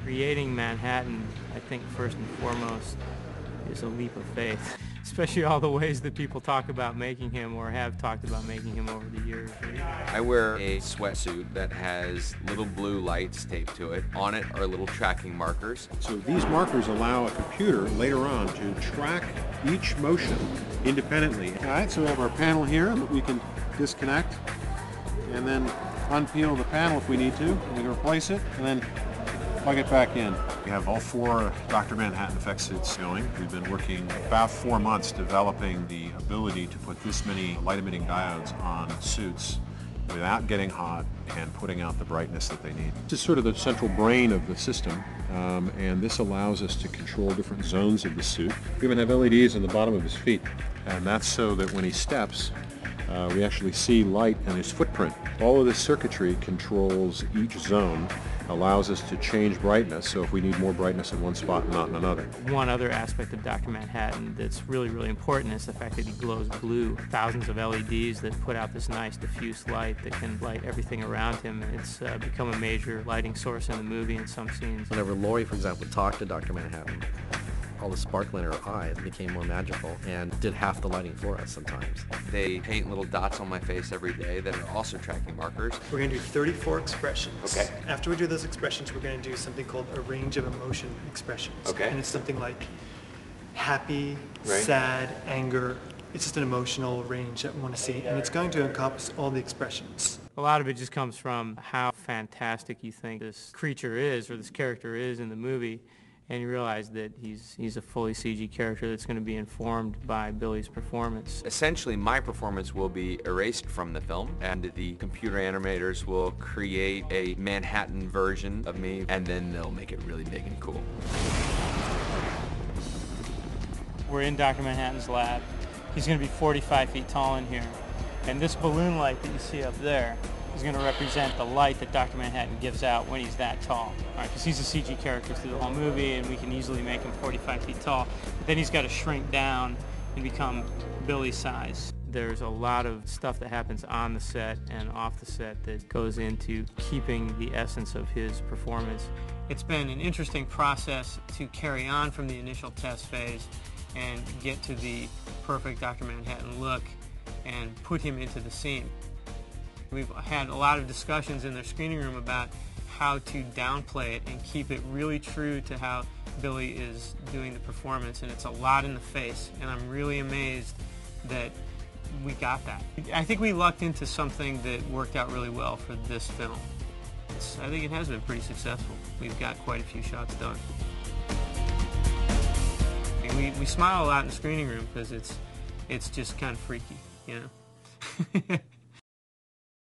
Creating Manhattan, I think first and foremost, is a leap of faith, especially all the ways that people talk about making him or have talked about making him over the years. I wear a sweatsuit that has little blue lights taped to it. On it are little tracking markers. So these markers allow a computer later on to track each motion independently. All right, so we have our panel here that we can disconnect and then unpeel the panel if we need to. We can replace it and then plug it back in. We have all 4 Dr. Manhattan effect suits going. We've been working about 4 months developing the ability to put this many light-emitting diodes on suits without getting hot and putting out the brightness that they need. This is sort of the central brain of the system, and this allows us to control different zones of the suit. We even have LEDs on the bottom of his feet, and that's so that when he steps, we actually see light in his footprint. All of this circuitry controls each zone, allows us to change brightness, so if we need more brightness in one spot and not in another. One other aspect of Dr. Manhattan that's really, really important is the fact that he glows blue. Thousands of LEDs that put out this nice diffuse light that can light everything around him. It's become a major lighting source in the movie in some scenes. Whenever Laurie, for example, talked to Dr. Manhattan, all the sparkle in her eyes became more magical and did half the lighting for us sometimes. They paint little dots on my face every day that are also tracking markers. We're going to do 34 expressions. Okay. After we do those expressions, we're going to do something called a range of emotion expressions. Okay. And it's something like happy, Right. sad, anger. It's just an emotional range that we want to see, and it's going to encompass all the expressions. A lot of it just comes from how fantastic you think this creature is, or this character is in the movie, and you realize that he's a fully CG character that's going to be informed by Billy's performance. Essentially, my performance will be erased from the film, and the computer animators will create a Manhattan version of me, and then they'll make it really big and cool. We're in Dr. Manhattan's lab. He's going to be 45 feet tall in here, and this balloon light that you see up there is going to represent the light that Dr. Manhattan gives out when he's that tall. All right, because he's a CG character through the whole movie, and we can easily make him 45 feet tall. But then he's got to shrink down and become Billy's size. There's a lot of stuff that happens on the set and off the set that goes into keeping the essence of his performance. It's been an interesting process to carry on from the initial test phase and get to the perfect Dr. Manhattan look and put him into the scene. We've had a lot of discussions in their screening room about how to downplay it and keep it really true to how Billy is doing the performance, and it's a lot in the face, and I'm really amazed that we got that. I think we lucked into something that worked out really well for this film. I think it has been pretty successful. We've got quite a few shots done. And we smile a lot in the screening room because it's just kind of freaky, you know?